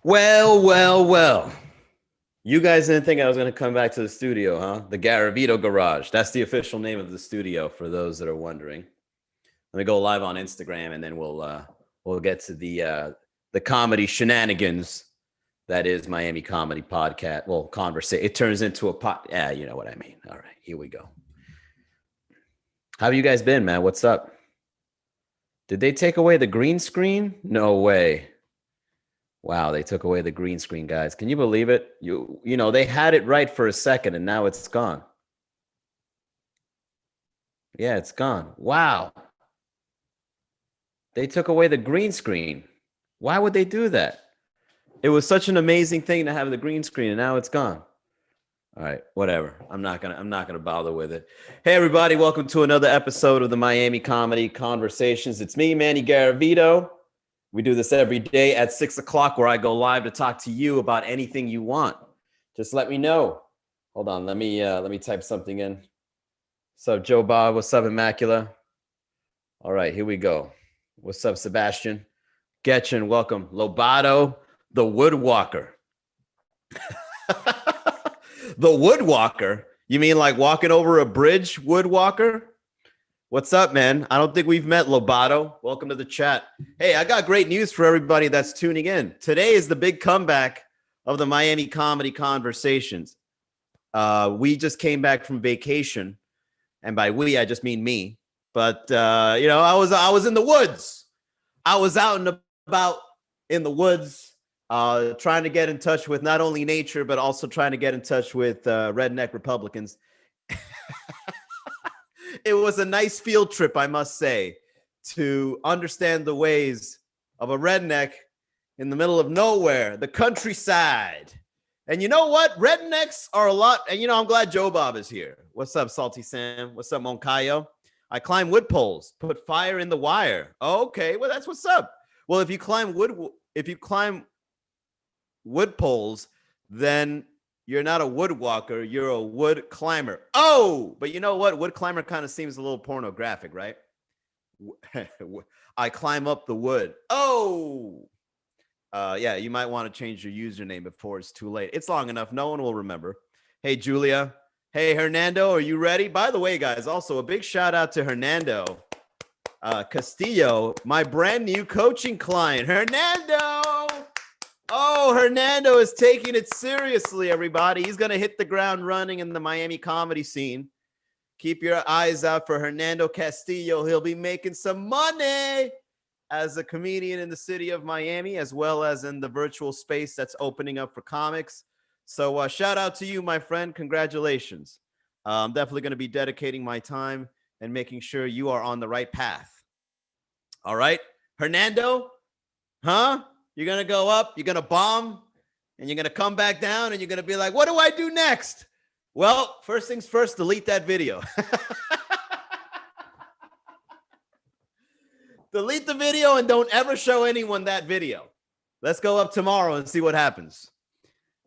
Well. You guys didn't think I was going to come back to the studio, huh? The Garavito Garage. That's the official name of the studio for those that are wondering. Let me go live on Instagram, and then we'll get to the comedy shenanigans that is Miami Comedy Podcast. Well, conversation. It turns into a pot. Yeah, you know what I mean. All right, here we go. How have you guys been, man? What's up? Did they take away the green screen? No way. Wow, they took away the green screen, guys. Can you believe it? You know, they had it right for a second and now it's gone. Yeah, it's gone. Wow. They took away the green screen. Why would they do that? It was such an amazing thing to have the green screen and now it's gone. All right, whatever. I'm not gonna bother with it. Hey everybody, welcome to another episode of the Miami Comedy Conversations. It's me, Manny Garavito. We do this every day at 6 o'clock where I go live to talk to you about anything you want. Just let me know. Hold on. Let me type something in. What's up, Joe Bob? What's up, Immacula? All right, here we go. What's up, Sebastian? Getchin, welcome. Lobato, the Woodwalker. The Woodwalker? You mean like walking over a bridge, Woodwalker? What's up, man? I don't think we've met, Lobato. Welcome to the chat. Hey, I got great news for everybody that's tuning in. Today is the big comeback of the Miami Comedy Conversations. We just came back from vacation, and by we, I just mean me. But I was in the woods. I was out and about in the woods, trying to get in touch with not only nature, but also trying to get in touch with redneck Republicans. It was a nice field trip, I must say, to understand the ways of a redneck in the middle of nowhere, the countryside. And you know what? Rednecks are a lot. And, I'm glad Joe Bob is here. What's up, Salty Sam? What's up, Moncayo? I climb wood poles, put fire in the wire. Okay, well, that's what's up. Well, if you climb wood poles, then you're not a wood walker, you're a wood climber. Oh, but you know what? Wood climber kind of seems a little pornographic, right? I climb up the wood. Oh, yeah, you might want to change your username before it's too late. It's long enough. No one will remember. Hey, Julia. Hey, Hernando, are you ready? By the way, guys, also a big shout out to Hernando Castillo, my brand new coaching client. Hernando. Oh, Hernando is taking it seriously, everybody. He's going to hit the ground running in the Miami comedy scene. Keep your eyes out for Hernando Castillo. He'll be making some money as a comedian in the city of Miami, as well as in the virtual space that's opening up for comics. So shout out to you, my friend. Congratulations. I'm definitely going to be dedicating my time and making sure you are on the right path. All right, Hernando? Huh? You're going to go up, you're going to bomb, and you're going to come back down, and you're going to be like, what do I do next? Well, first things first, delete that video. Delete the video and don't ever show anyone that video. Let's go up tomorrow and see what happens.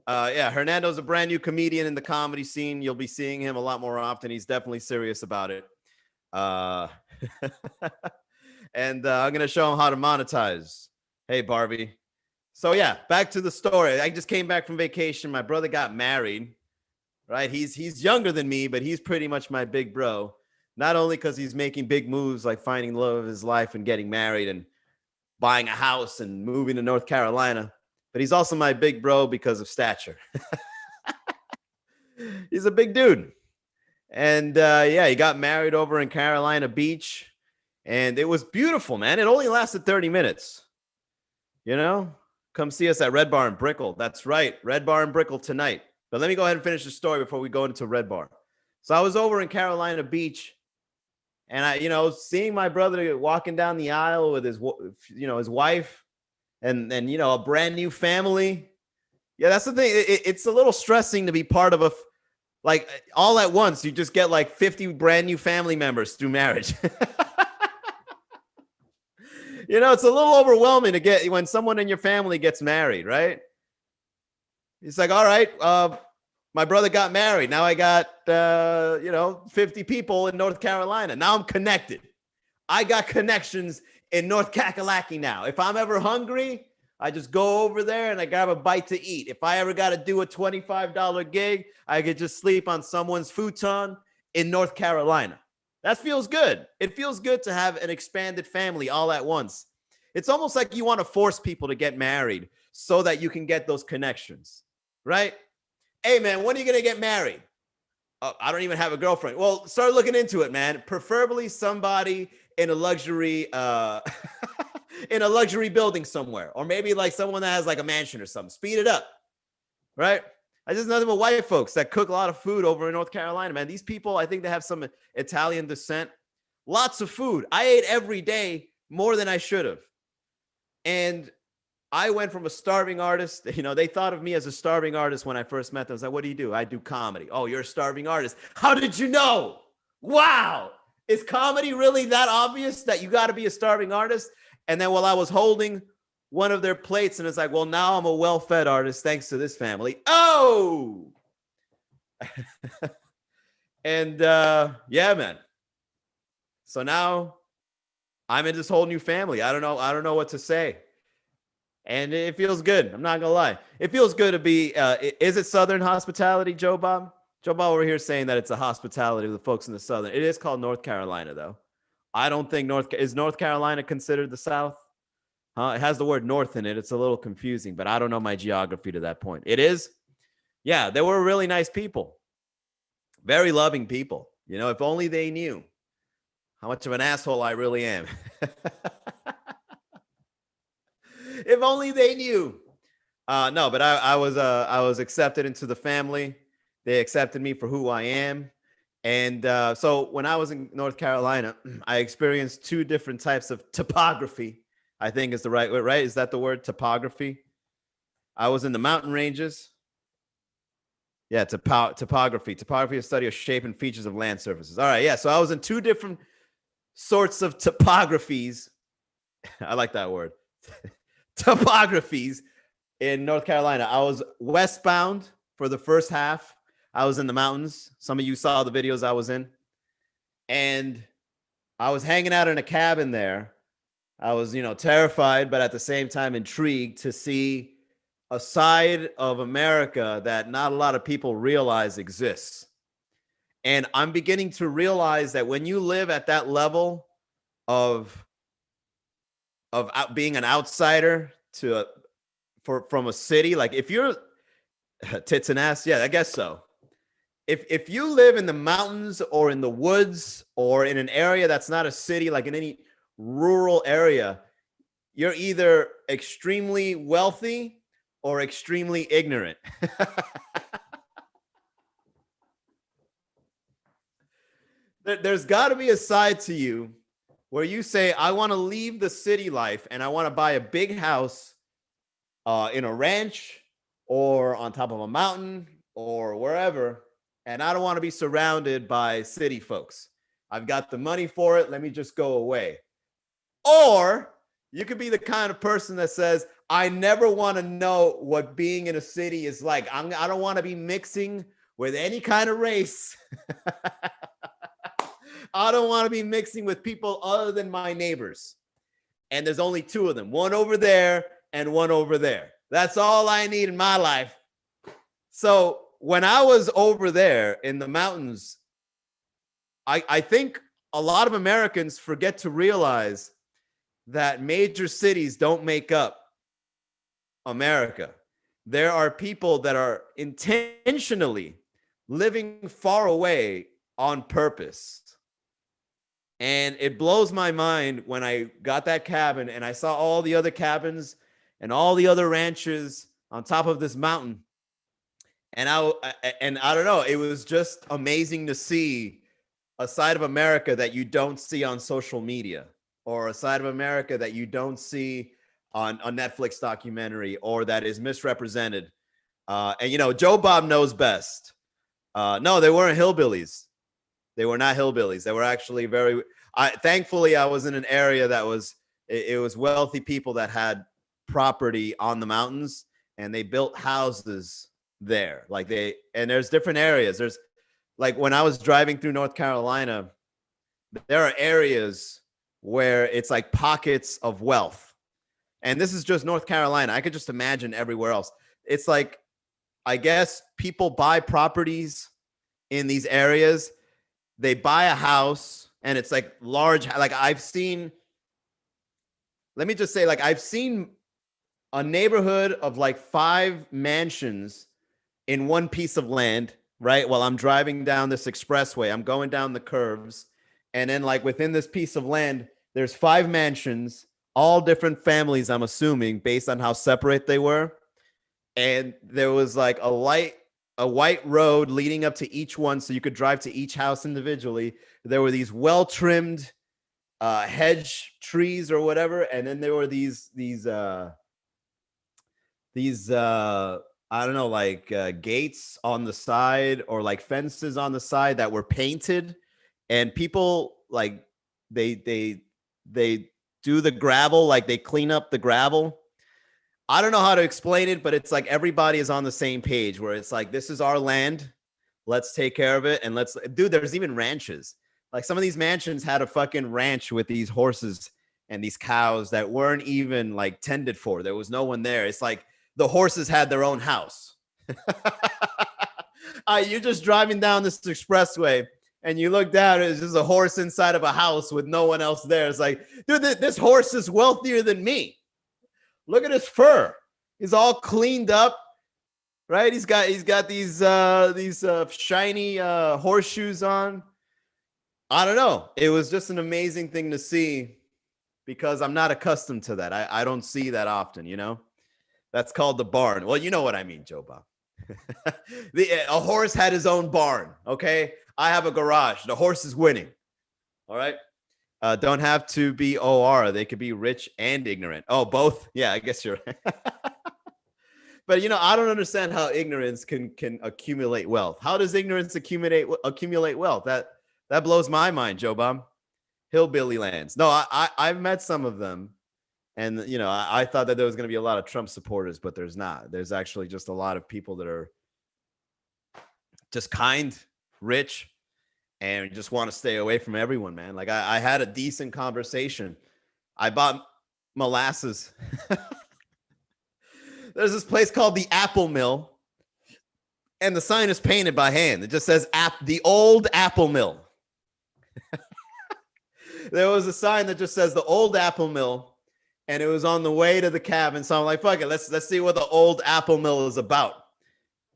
Yeah, Hernando's a brand new comedian in the comedy scene. You'll be seeing him a lot more often. He's definitely serious about it. And I'm going to show him how to monetize. Hey, Barbie. So yeah, back to the story. I just came back from vacation. My brother got married, right? He's younger than me, but he's pretty much my big bro. Not only because he's making big moves like finding the love of his life and getting married and buying a house and moving to North Carolina, but he's also my big bro because of stature. He's a big dude. And yeah, he got married over in Carolina Beach, and it was beautiful, man. It only lasted 30 minutes. Come see us at Red Bar and Brickell. That's right, Red Bar and Brickell tonight. But let me go ahead and finish the story before we go into Red Bar. So I was over in Carolina Beach, and I, seeing my brother walking down the aisle with his wife, and a brand new family. Yeah, that's the thing. It's a little stressing to be part of like all at once. You just get like 50 brand new family members through marriage. It's a little overwhelming to get when someone in your family gets married, right? It's like, all right, my brother got married. Now I got, 50 people in North Carolina. Now I'm connected. I got connections in North Kakalaki now. If I'm ever hungry, I just go over there and I grab a bite to eat. If I ever got to do a $25 gig, I could just sleep on someone's futon in North Carolina. That feels good. It feels good to have an expanded family all at once. It's almost like you want to force people to get married so that you can get those connections, right? Hey, man, when are you going to get married? Oh, I don't even have a girlfriend. Well, start looking into it, man. Preferably somebody in a luxury in a luxury building somewhere, or maybe like someone that has like a mansion or something. Speed it up, right? I just nothing but white folks that cook a lot of food over in North Carolina, man. These people, I think they have some Italian descent. Lots of food. I ate every day more than I should have. And I went from a starving artist. You know, they thought of me as a starving artist when I first met them. I was like, what do you do? I do comedy. Oh, you're a starving artist. How did you know? Wow. Is comedy really that obvious that you got to be a starving artist? And then while I was holding one of their plates, and it's like, well, now I'm a well-fed artist thanks to this family. Oh. And yeah, man. So now I'm in this whole new family. I don't know what to say. And it feels good. I'm not gonna lie. It feels good to be. Is it Southern hospitality, Joe Bob? Joe Bob over here saying that it's a hospitality of the folks in the Southern. It is called North Carolina, though. I don't think is North Carolina considered the South? It has the word North in it. It's a little confusing, but I don't know my geography to that point. It is. Yeah, they were really nice people, very loving people. You know, if only they knew how much of an asshole I really am. If only they knew. No, but I was accepted into the family. They accepted me for who I am. And so when I was in North Carolina, I experienced two different types of topography, I think is the right word, right? Is that the word, topography? I was in the mountain ranges. Yeah, topography. Topography is study of shape and features of land surfaces. All right, yeah. So I was in two different sorts of topographies. I like that word. Topographies in North Carolina. I was westbound for the first half. I was in the mountains. Some of you saw the videos I was in. And I was hanging out in a cabin there. I was, terrified, but at the same time intrigued to see a side of America that not a lot of people realize exists. And I'm beginning to realize that when you live at that level of being an outsider from a city, like if you're tits and ass, yeah, I guess so. If you live in the mountains or in the woods or in an area that's not a city, like in any rural area, you're either extremely wealthy or extremely ignorant. There's got to be a side to you where you say, I want to leave the city life and I want to buy a big house in a ranch or on top of a mountain or wherever. And I don't want to be surrounded by city folks. I've got the money for it. Let me just go away. Or you could be the kind of person that says, I never want to know what being in a city is like. I don't want to be mixing with any kind of race. I don't want to be mixing with people other than my neighbors. And there's only two of them, one over there and one over there. That's all I need in my life. So when I was over there in the mountains, I think a lot of Americans forget to realize that major cities don't make up America. There are people that are intentionally living far away on purpose. And it blows my mind when I got that cabin and I saw all the other cabins and all the other ranches on top of this mountain. And I don't know, it was just amazing to see a side of America that you don't see on social media, or a side of America that you don't see on a Netflix documentary, or that is misrepresented. And Joe Bob knows best. No, they weren't hillbillies. They were not hillbillies. They were actually thankfully I was in an area that was wealthy people that had property on the mountains, and they built houses there. And there's different areas. There's, like, when I was driving through North Carolina, there are areas where it's like pockets of wealth. And this is just North Carolina. I could just imagine everywhere else. It's like, I guess people buy properties in these areas. They buy a house and it's like large. Like I've seen, let me just say, like I've seen a neighborhood of like 5 mansions in one piece of land, right? While I'm driving down this expressway, I'm going down the curves. And then like within this piece of land, there's 5 mansions, all different families, I'm assuming, based on how separate they were. And there was like a white road leading up to each one, so you could drive to each house individually. There were these well-trimmed hedge trees or whatever, and then there were these I don't know, like gates on the side or like fences on the side that were painted, and people like they do the gravel, like they clean up the gravel. I don't know how to explain it, but it's like everybody is on the same page where it's like, this is our land. Let's take care of it. And dude, there's even ranches. Like some of these mansions had a fucking ranch with these horses and these cows that weren't even like tended for. There was no one there. It's like the horses had their own house. You're just driving down this expressway and you look down, it's just a horse inside of a house with no one else there. It's like, dude, this horse is wealthier than me. Look at his fur. He's all cleaned up, right? He's got these shiny horseshoes on. I don't know. It was just an amazing thing to see because I'm not accustomed to that. I don't see that often, you know? That's called the barn. Well, you know what I mean, Joe Bob. A horse had his own barn, okay? I have a garage. The horse is winning, all right? Don't have to be OR. They could be rich and ignorant. Oh, both? Yeah, I guess you're right. But, you know, I don't understand how ignorance can accumulate wealth. How does ignorance accumulate wealth? That blows my mind, Joe Bob. Hillbilly lands. No, I've met some of them. And, you know, I thought that there was going to be a lot of Trump supporters, but there's not. There's actually just a lot of people that are just kind, rich, and just want to stay away from everyone, man. Like I had a decent conversation. I bought molasses. There's this place called the Apple Mill, and the sign is painted by hand. It just says the old Apple Mill. There was a sign that just says the old Apple Mill, and it was on the way to the cabin. So I'm like, fuck it, let's see what the old Apple Mill is about.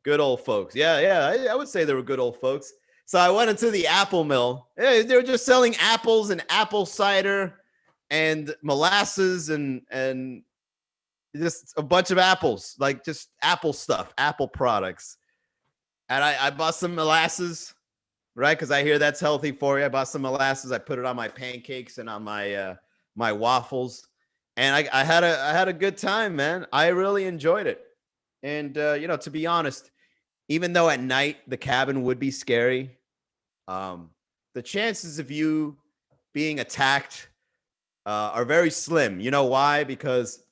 Good old folks. Yeah, I would say they were good old folks. So I went into the Apple Mill. They were just selling apples and apple cider and molasses and just a bunch of apples, like just apple stuff, apple products. And I bought some molasses, right? Because I hear that's healthy for you. I bought some molasses. I put it on my pancakes and on my my waffles. And I had a good time, man. I really enjoyed it. And you know, to be honest, even though at night the cabin would be scary, the chances of you being attacked are very slim. You know why? Because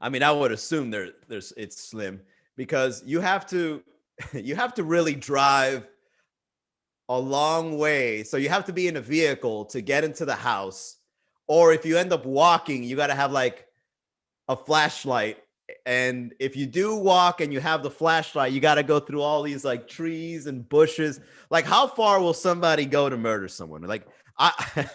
I mean, I would assume it's slim because you have to really drive a long way. So you have to be in a vehicle to get into the house, or if you end up walking, you got to have like a flashlight. And if you do walk and you have the flashlight, you got to go through all these like trees and bushes. Like, how far will somebody go to murder someone? Like, I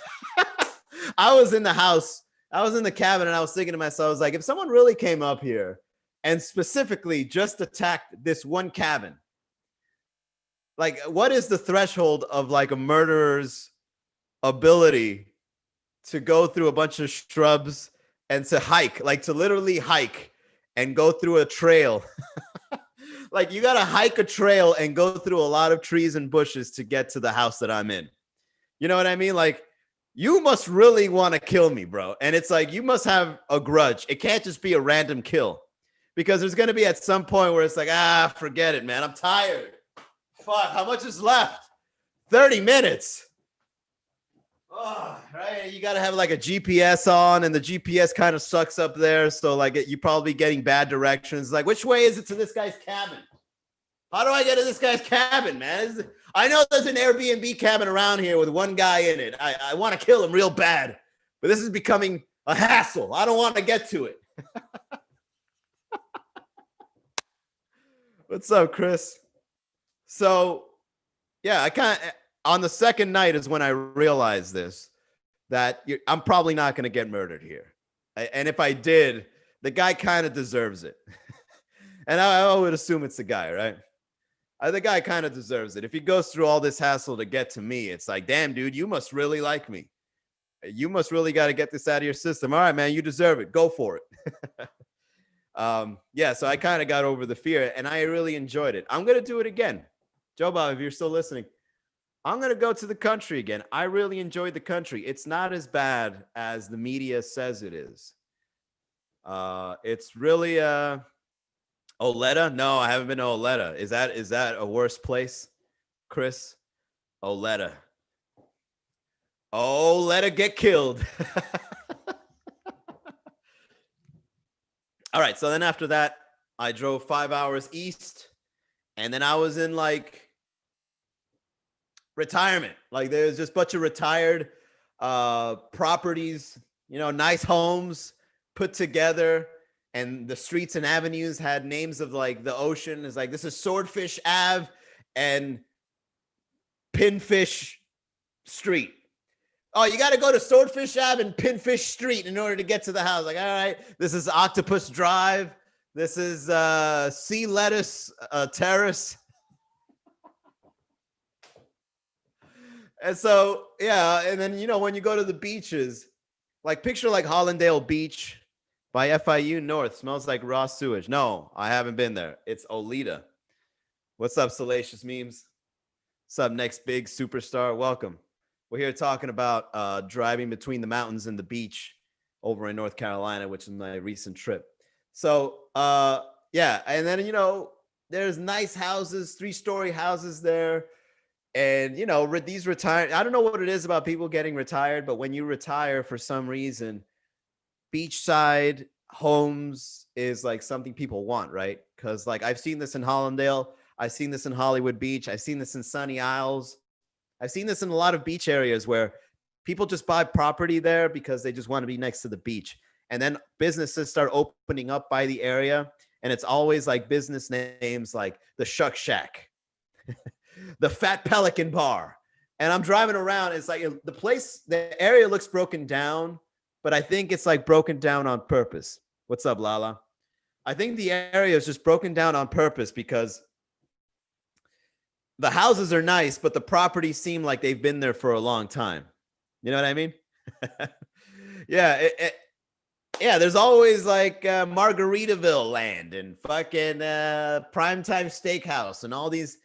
was in the house, I was in the cabin, and I was thinking to myself, I was like, if someone really came up here and specifically just attacked this one cabin, like, what is the threshold of like a murderer's ability to go through a bunch of shrubs and to hike, like to literally hike and go through a trail? Like, you got to hike a trail and go through a lot of trees and bushes to get to the house that I'm in. You know what I mean? Like, you must really want to kill me, bro. And it's like, you must have a grudge. It can't just be a random kill, because there's going to be at some point where it's like, forget it, man. I'm tired. Fuck, how much is left? 30 minutes. Oh, right. You got to have like a GPS on, and the GPS kind of sucks up there. So like you probably getting bad directions. Like, which way is it to this guy's cabin? How do I get to this guy's cabin, man? I know there's an Airbnb cabin around here with one guy in it. I want to kill him real bad, but this is becoming a hassle. I don't want to get to it. What's up, Chris? So, yeah, I kind of, on the second night is when I realized this, that I'm probably not going to get murdered here. And if I did, the guy kind of deserves it. And I would assume it's the guy, right? The guy kind of deserves it. If he goes through all this hassle to get to me, it's like, damn, dude, you must really like me. You must really got to get this out of your system. All right, man, you deserve it. Go for it. Yeah, so I kind of got over the fear and I really enjoyed it. I'm going to do it again. Joe Bob, if you're still listening, I'm going to go to the country again. I really enjoyed the country. It's not as bad as the media says it is. It's really Oleta? No, I haven't been to Oleta. Is that a worse place, Chris? Oleta. Oh, let it get killed. All right. So then after that, I drove 5 hours east, and then I was in like retirement. Like there's just a bunch of retired properties, you know, nice homes put together. And the streets and avenues had names of like the ocean. It's like, this is Swordfish Ave and Pinfish Street. Oh, you got to go to Swordfish Ave and Pinfish Street in order to get to the house. Like, all right, this is Octopus Drive. This is Sea Lettuce Terrace. And so, yeah. And then, you know, when you go to the beaches, like picture like Hollandale Beach by FIU North, smells like raw sewage. No, I haven't been there. It's Oleta. What's up, Salacious Memes? What's up, next big superstar? Welcome. We're here talking about driving between the mountains and the beach over in North Carolina, which is my recent trip. So, yeah. And then, you know, there's nice houses, 3-story houses there. And, you know, these retired, I don't know what it is about people getting retired, but when you retire for some reason, beachside homes is like something people want, right? Because like I've seen this in Hollandale. I've seen this in Hollywood Beach. I've seen this in Sunny Isles. I've seen this in a lot of beach areas where people just buy property there because they just want to be next to the beach. And then businesses start opening up by the area. And it's always like business names like the Shuck Shack, the Fat Pelican Bar. And I'm driving around. It's like the area looks broken down, but I think it's like broken down on purpose. What's up, Lala? I think the area is just broken down on purpose because the houses are nice, but the properties seem like they've been there for a long time. You know what I mean? Yeah. Yeah, there's always like Margaritaville land and fucking Primetime Steakhouse and all these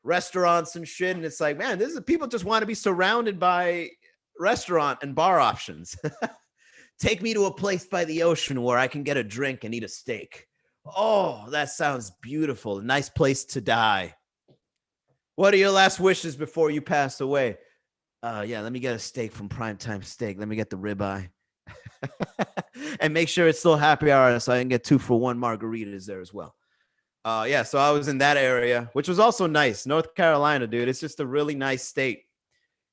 restaurants and shit. And it's like, man, this is people just want to be surrounded by restaurant and bar options. Take me to a place by the ocean where I can get a drink and eat a steak. Oh, that sounds beautiful. A nice place to die. What are your last wishes before you pass away? Yeah, let me get a steak from Primetime Steak. Let me get the ribeye. And make sure it's still happy hour so I can get 2-for-1 margaritas there as well. Yeah, so I was in that area, which was also nice. North Carolina, dude. It's just a really nice state.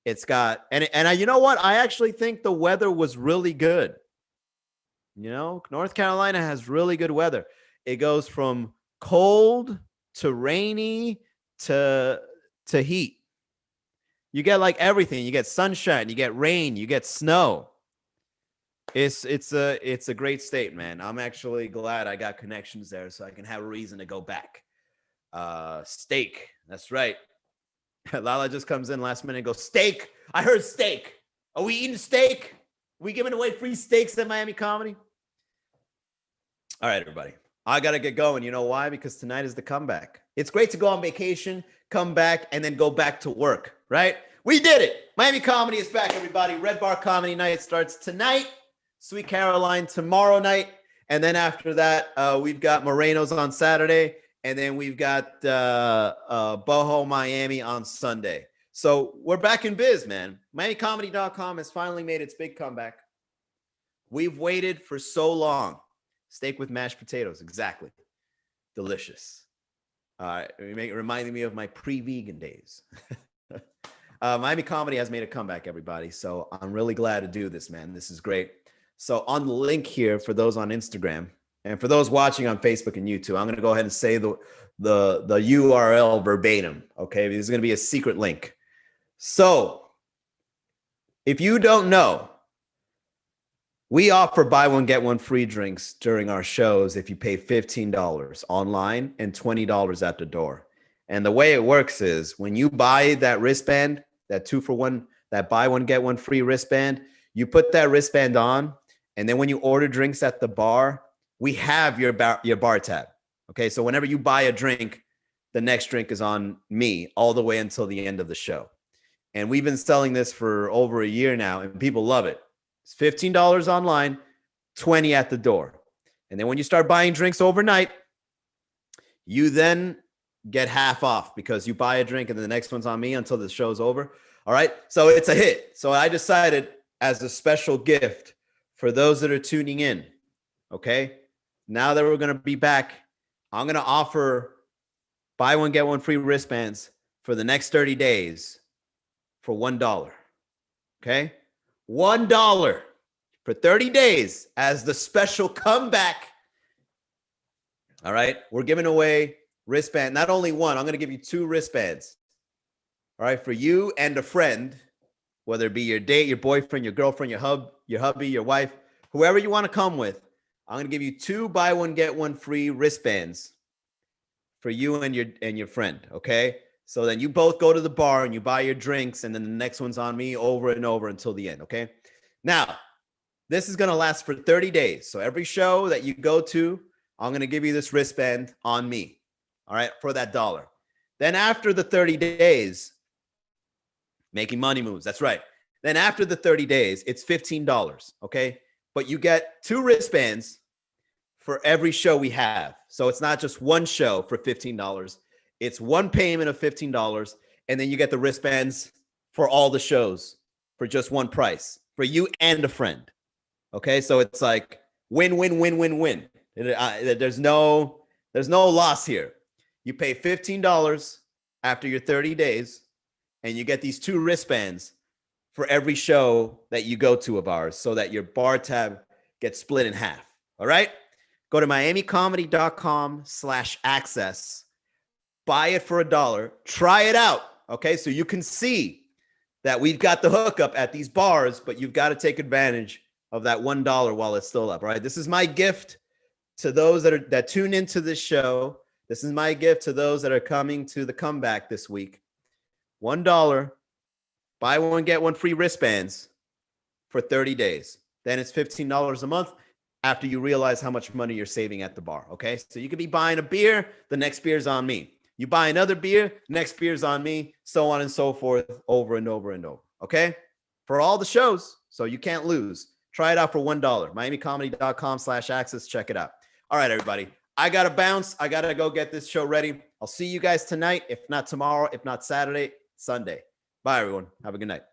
It's got, and you know what? I actually think the weather was really good. You know, North Carolina has really good weather. It goes from cold to rainy to heat. You get like everything. You get sunshine, you get rain, you get snow. It's a great state, man. I'm actually glad I got connections there so I can have a reason to go back. Steak. That's right. Lala just comes in last minute and goes, steak. I heard steak. Are we eating steak? Are we giving away free steaks at Miami Comedy? All right, everybody. I got to get going. You know why? Because tonight is the comeback. It's great to go on vacation, come back, and then go back to work, right? We did it. Miami Comedy is back, everybody. Red Bar Comedy Night starts tonight. Sweet Caroline tomorrow night. And then after that, we've got Moreno's on Saturday. And then we've got Boho Miami on Sunday. So we're back in biz, man. MiamiComedy.com has finally made its big comeback. We've waited for so long. Steak with mashed potatoes. Exactly. Delicious. Reminding me of my pre-vegan days. Miami Comedy has made a comeback, everybody. So I'm really glad to do this, man. This is great. So on the link here for those on Instagram and for those watching on Facebook and YouTube, I'm going to go ahead and say the URL verbatim. Okay. This is going to be a secret link. So if you don't know, we offer buy one, get one free drinks during our shows if you pay $15 online and $20 at the door. And the way it works is when you buy that wristband, that 2-for-1, that buy one, get one free wristband, you put that wristband on. And then when you order drinks at the bar, we have your bar tab. Okay. So whenever you buy a drink, the next drink is on me all the way until the end of the show. And we've been selling this for over a year now and people love it. It's $15 online, $20 at the door. And then when you start buying drinks overnight, you then get half off because you buy a drink and then the next one's on me until the show's over. All right. So it's a hit. So I decided as a special gift for those that are tuning in. Okay. Now that we're going to be back, I'm going to offer buy one, get one free wristbands for the next 30 days for $1. Okay. $1 for 30 days as the special comeback. All right. We're giving away wristband. Not only one, I'm going to give you 2 wristbands. All right. For you and a friend, whether it be your date, your boyfriend, your girlfriend, your hubby, your wife, whoever you want to come with. I'm going to give you 2 buy one, get one free wristbands for you and your friend. Okay. So then you both go to the bar and you buy your drinks and then the next one's on me over and over until the end. Okay. Now, this is going to last for 30 days. So every show that you go to, I'm going to give you this wristband on me. All right. For that $1. Then after the 30 days, making money moves. That's right. Then after the 30 days, it's $15. Okay. But you get 2 wristbands for every show we have. So it's not just one show for $15. It's one payment of $15, and then you get the wristbands for all the shows for just one price for you and a friend. Okay, so it's like win, win, win, win, win. There's no loss here. You pay $15 after your 30 days, and you get these 2 wristbands for every show that you go to of ours, so that your bar tab gets split in half. All right, go to miamicomedy.com/access. Buy it for $1. Try it out. Okay. So you can see that we've got the hookup at these bars, but you've got to take advantage of that $1 while it's still up. Right. This is my gift to those that tune into this show. This is my gift to those that are coming to the comeback this week. $1, buy one, get one free wristbands for 30 days. Then it's $15 a month after you realize how much money you're saving at the bar. Okay. So you could be buying a beer. The next beer's on me. You buy another beer, next beer's on me, so on and so forth, over and over and over. Okay. For all the shows. So you can't lose. Try it out for $1. miamicomedy.com/access. Check it out. All right, everybody. I got to bounce. I got to go get this show ready. I'll see you guys tonight. If not tomorrow, if not Saturday, Sunday. Bye, everyone. Have a good night.